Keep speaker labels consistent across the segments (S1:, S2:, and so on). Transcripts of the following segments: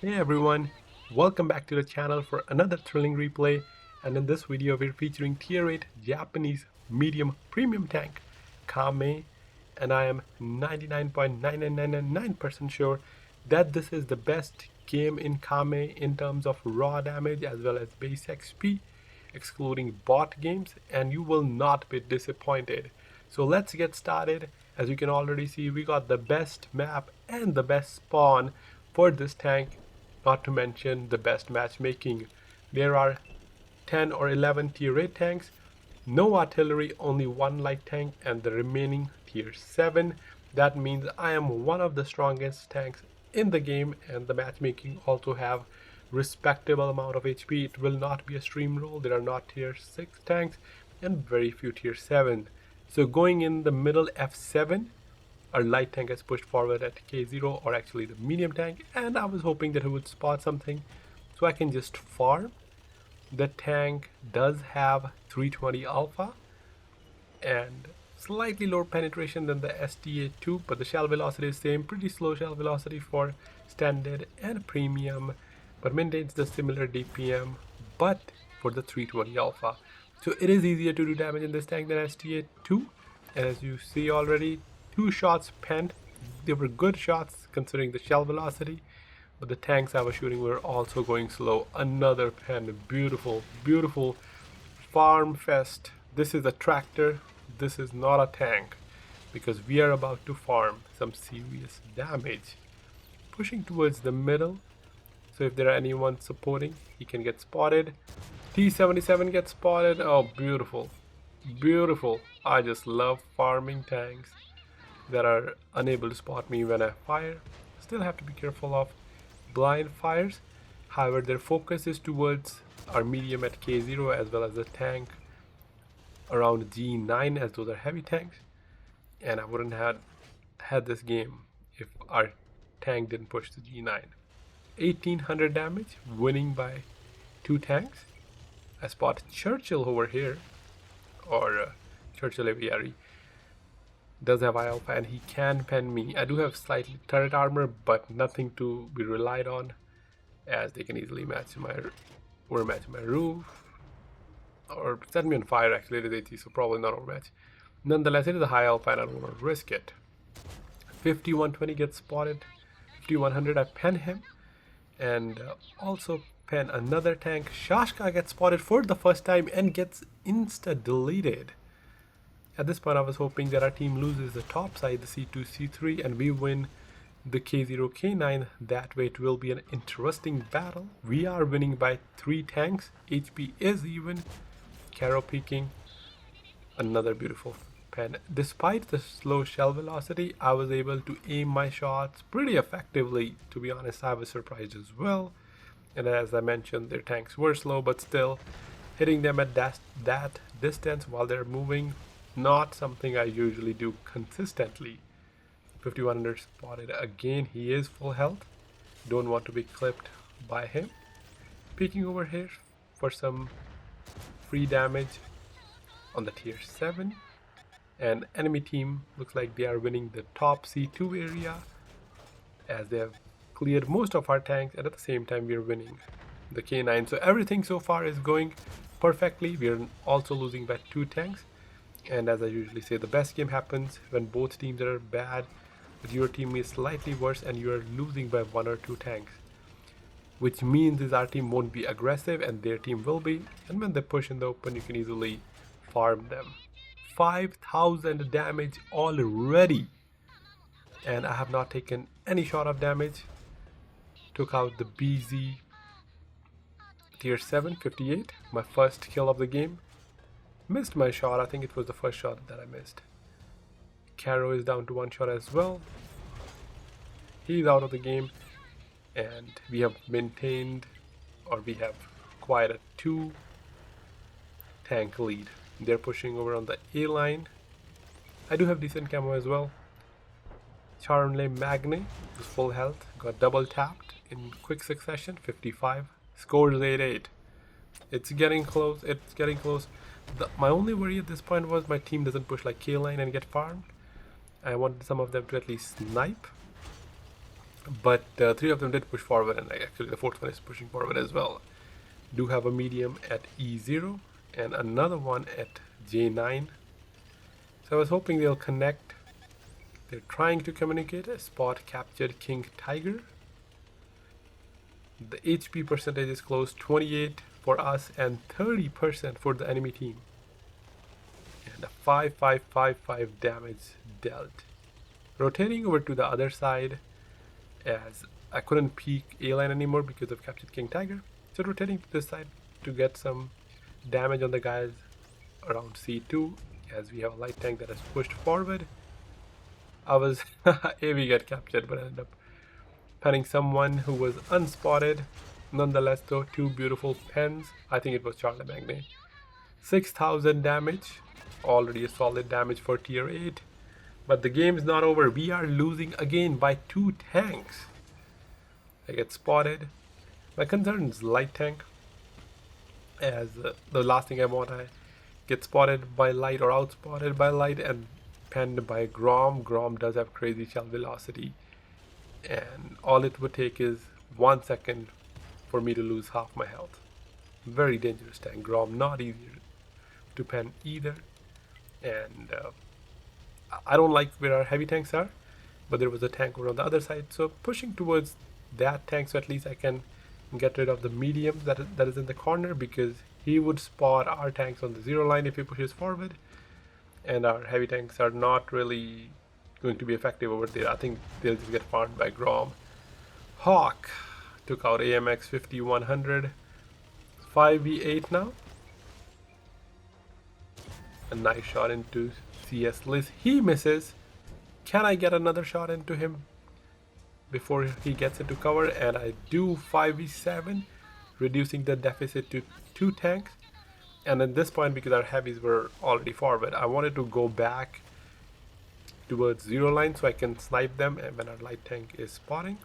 S1: Hey everyone, welcome back to the channel for another thrilling replay, and in this video we're featuring tier 8 Japanese medium premium tank Kame, and I am 99.99999% sure that this is the best game in Kame in terms of raw damage as well as base XP, excluding bot games, and you will not be disappointed. So let's get started. As you can already see, we got the best map and the best spawn for this tank, not to mention the best matchmaking. There are 10 or 11 tier 8 tanks, no artillery, only one light tank, and the remaining tier 7. That means I am one of the strongest tanks in the game, and the matchmaking also have respectable amount of HP. It will not be a stream roll. There are not tier 6 tanks and very few tier 7. So going in the middle F7, our light tank has pushed forward at K0, or actually the medium tank, and I was hoping that it would spot something so I can just farm. The tank does have 320 alpha and slightly lower penetration than the STA2, but the shell velocity is same, pretty slow shell velocity for standard and premium, but maintains the similar DPM but for the 320 alpha. So it is easier to do damage in this tank than STA2, and as you see already, 2 shots penned. They were good shots considering the shell velocity, but the tanks I was shooting were also going slow. Another pen, beautiful, beautiful farm fest. This is a tractor, this is not a tank, because we are about to farm some serious damage. Pushing towards the middle, so if there are anyone supporting, he can get spotted. T77 gets spotted. Oh, beautiful, beautiful. I just love farming tanks that are unable to spot me when I fire. Still have to be careful of blind fires. However, their focus is towards our medium at K0 as well as the tank around G9, as those are heavy tanks, and I wouldn't have had this game if our tank didn't push the G9. 1800 damage, winning by 2 tanks. I spot Churchill over here, or Churchill Aviary. Does have alpha and he can pen me. I do have slightly turret armor, but nothing to be relied on, as they can easily match my overmatch my roof or set me on fire. Actually, it is 80, so probably not overmatch. Nonetheless, it is a high alpha and I don't want to risk it. 5120 gets spotted. 5100 I pen him, and also pen another tank. Shashka gets spotted for the first time and gets insta deleted. At this point, I was hoping that our team loses the top side, the C2, C3, and we win the K0, K9. That way it will be an interesting battle. We are winning by 3 tanks. HP is even. Caro peeking. Another beautiful pen. Despite the slow shell velocity, I was able to aim my shots pretty effectively. To be honest, I was surprised as well. And as I mentioned, their tanks were slow, but still hitting them at that distance while they're moving, not something I usually do consistently. 5100 spotted again. He is full health. Don't want to be clipped by him. Peeking over here for some free damage on the tier 7. And enemy team looks like they are winning the top C2 area, as they have cleared most of our tanks, and at the same time we are winning the K9. So everything so far is going perfectly. We are also losing by 2 tanks. And as I usually say, the best game happens when both teams are bad, but your team is slightly worse and you are losing by 1 or 2 tanks. Which means is our team won't be aggressive and their team will be. And when they push in the open, you can easily farm them. 5000 damage already. And I have not taken any shot of damage. Took out the BZ tier 7, 58. My first kill of the game. Missed my shot. I think it was the first shot that I missed. Caro is down to 1 shot as well. He's out of the game, and we have maintained, or we have quite a 2 tank lead. They're pushing over on the A line. I do have decent camo as well. Charmle Magne is full health, got double tapped in quick succession. 55, scores 8-8. It's getting close, it's getting close. My only worry at this point was my team doesn't push like K-line and get farmed. I wanted some of them to at least snipe. but three of them did push forward, and actually the fourth one is pushing forward as well. Do have a medium at E0 and another one at J9. So I was hoping they'll connect. They're trying to communicate. A spot captured King Tiger. The HP percentage is close, 28 for us and 30% for the enemy team. And a 5555 damage dealt. Rotating over to the other side, as I couldn't peek A-line anymore because of captured King Tiger. So rotating to this side to get some damage on the guys around C2, as we have a light tank that has pushed forward. I was AV got captured, but I ended up penning someone who was unspotted. Nonetheless though, two beautiful pens. I think it was Charlemagne. 6,000 damage, already a solid damage for tier 8. But the game is not over. We are losing again by 2 tanks. I get spotted. My concern is light tank, as the last thing I want, I get spotted by light or outspotted by light and penned by Grom. Grom does have crazy shell velocity, and all it would take is 1 second for me to lose half my health. Very dangerous tank. Grom not easy to pen either, and I don't like where our heavy tanks are, but there was a tank over on the other side, so pushing towards that tank so at least I can get rid of the medium that is in the corner, because he would spot our tanks on the 0 line if he pushes forward, and our heavy tanks are not really going to be effective over there. I think they'll just get farmed by Grom. Hawk took out AMX 5100. 5v8 now. A nice shot into CS Liz. He misses. Can I get another shot into him before he gets into cover? And I do. 5v7, reducing the deficit to 2 tanks. And at this point, because our heavies were already forward, I wanted to go back towards 0 line so I can snipe them and when our light tank is spotting.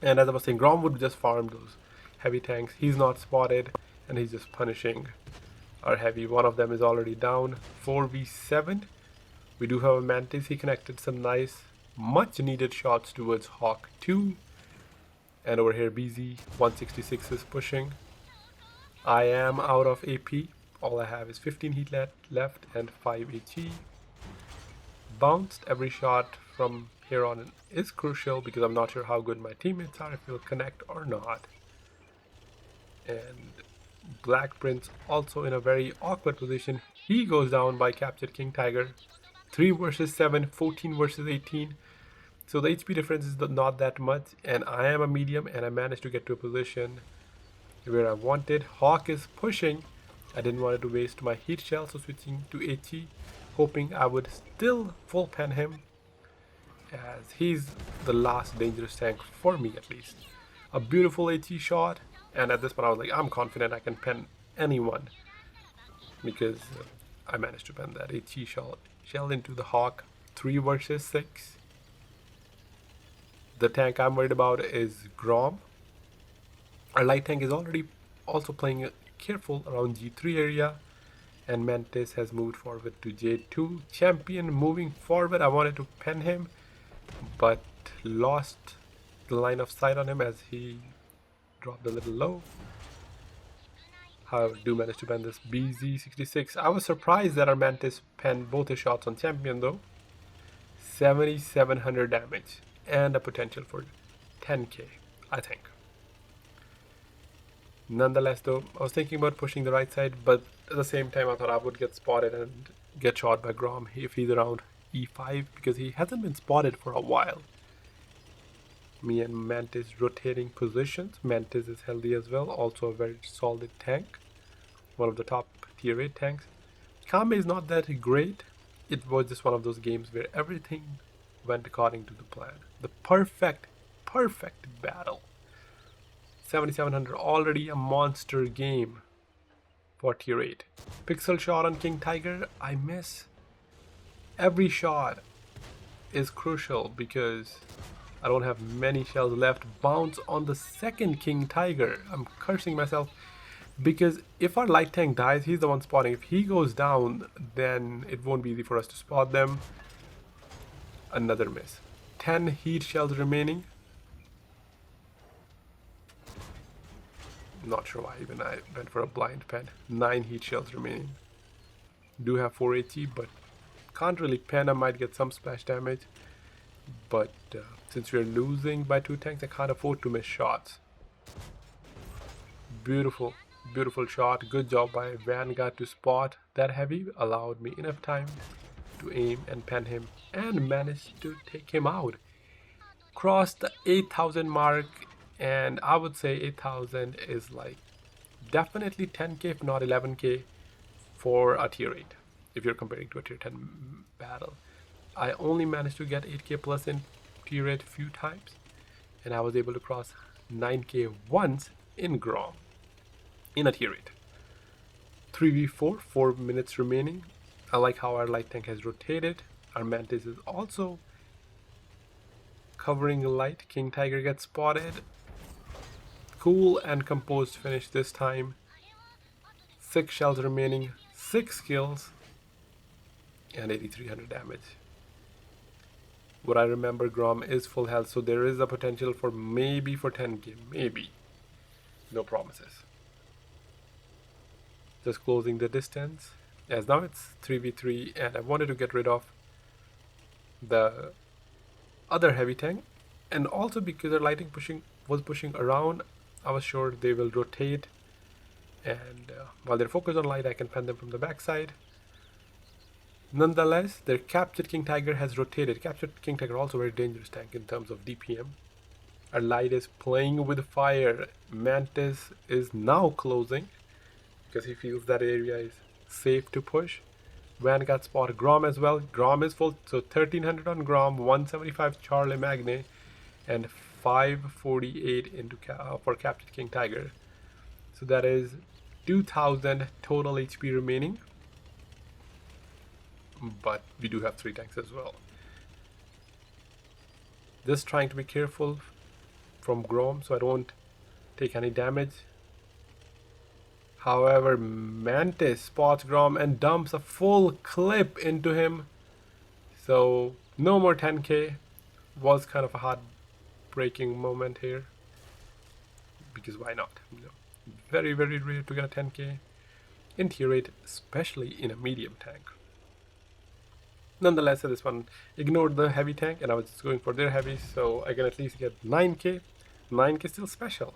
S1: And as I was saying, Grom would just farm those heavy tanks. He's not spotted and he's just punishing our heavy. One of them is already down. 4v7. We do have a Mantis. He connected some nice, much needed shots towards Hawk 2. And over here BZ 166 is pushing. I am out of AP. All I have is 15 heat left and 5 HE. Bounced. Every shot from here on is crucial because I'm not sure how good my teammates are, if they'll connect or not. And Black Prince also in a very awkward position. He goes down by captured King Tiger. 3 versus 7, 14 versus 18. So the HP difference is not that much, and I am a medium and I managed to get to a position where I wanted. Hawk is pushing. I didn't want to waste my heat shell, so switching to HE, hoping I would still full pen him, as he's the last dangerous tank for me at least. A beautiful HE shot, and at this point I was like, I'm confident I can pen anyone, because I managed to pen that HE shell into the Hawk. 3 versus 6. The tank I'm worried about is Grom. Our light tank is already also playing careful around G3 area, and Mantis has moved forward to J2. Champion moving forward. I wanted to pen him, but lost the line of sight on him as he dropped a little low. However, do manage to pen this BZ66. I was surprised that our Mantis penned both his shots on Champion though. 7,700 damage and a potential for 10k, I think. Nonetheless though, I was thinking about pushing the right side, but at the same time I thought I would get spotted and get shot by Grom if he's around E5, because he hasn't been spotted for a while. Me and Mantis rotating positions. Mantis is healthy as well, also a very solid tank, one of the top tier 8 tanks. Kame is not that great. It was just one of those games where everything went according to the plan. The perfect battle. 7,700, already a monster game for tier 8. Pixel shot on King Tiger, I miss. Every shot is crucial because I don't have many shells left. Bounce on the second King Tiger. I'm cursing myself because if our light tank dies, he's the one spotting. If he goes down, then it won't be easy for us to spot them. Another miss. 10 heat shells remaining. Not sure why even I went for a blind pen. 9 heat shells remaining. Do have 4 HE, but can't really pen. I might get some splash damage. But since we're losing by 2 tanks, I can't afford to miss shots. Beautiful, beautiful shot. Good job by Vanguard to spot that heavy. Allowed me enough time to aim and pen him and managed to take him out. Crossed the 8,000 mark, and I would say 8,000 is like definitely 10k if not 11k for a tier 8 if you're comparing to a tier 10 battle. I only managed to get 8k plus in tier 8 few times, and I was able to cross 9k once in Grom in a tier 8. 3v4, 4 minutes remaining. I like how our light tank has rotated. Our Mantis is also covering light. King Tiger gets spotted. Cool and composed finish this time. 6 shells remaining, 6 kills, and 8,300 damage. What I remember, Grom is full health, so there is a potential for maybe for 10k, maybe. No promises. Just closing the distance, as now it's 3v3, and I wanted to get rid of the other heavy tank, and also because their lighting was pushing around, I was sure they will rotate, and while they're focused on light, I can pen them from the backside. Nonetheless, their captured King Tiger has rotated. Captured King Tiger also a very dangerous tank in terms of DPM. Our light is playing with fire. Mantis is now closing because he feels that area is safe to push. Vanguard spot Grom as well. Grom is full, so 1300 on Grom, 175 Charlie Magne, and 548 into for captured King Tiger. So that is 2000 total HP remaining. But we do have 3 tanks as well. Just trying to be careful from Grom so I don't take any damage. However, Mantis spots Grom and dumps a full clip into him. So no more 10k. Was kind of a heartbreaking moment here. Because why not? You know, very, very rare to get a 10k in tier 8, especially in a medium tank. Nonetheless, this one ignored the heavy tank and I was just going for their heavy, so I can at least get 9k. 9k still special.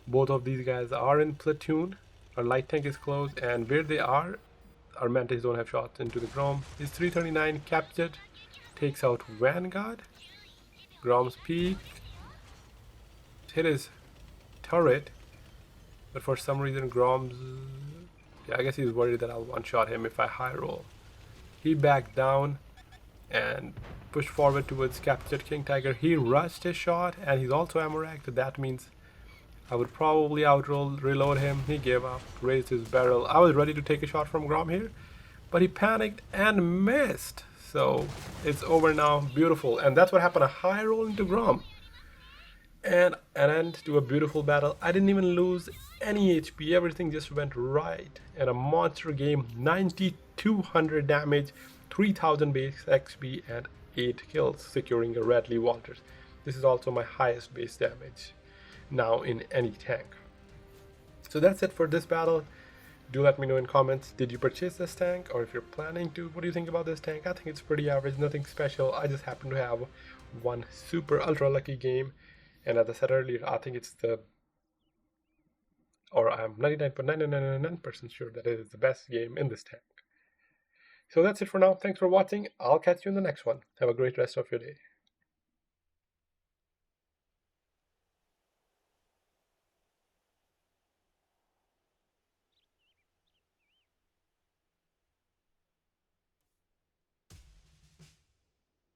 S1: Both of these guys are in platoon. Our light tank is close, and where they are, our Mantis don't have shots into the Grom. Is 339 captured, takes out Vanguard. Grom's peak hit his turret, but for some reason Grom's, yeah, I guess he's worried that I'll one-shot him if I high roll. He backed down and pushed forward towards captured King Tiger. He rushed his shot, and he's also ammo racked. That means I would probably outroll, reload him. He gave up, raised his barrel. I was ready to take a shot from Grom here, but he panicked and missed. So it's over now. Beautiful. And that's what happened. A high roll into Grom. And an end to a beautiful battle. I didn't even lose any HP. Everything just went right. And a monster game. 9,200 damage, 3,000 base XP, and 8 kills, securing a Radley Walters. This is also my highest base damage now in any tank. So that's it for this battle. Do let me know in comments, did you purchase this tank, or if you're planning to, what do you think about this tank? I think it's pretty average, nothing special. I just happen to have one super ultra lucky game, and as I said earlier, I think it's the, or I'm 99.999% sure that it is the best game in this tank. So that's it for now. Thanks for watching. I'll catch you in the next one. Have a great rest of your day.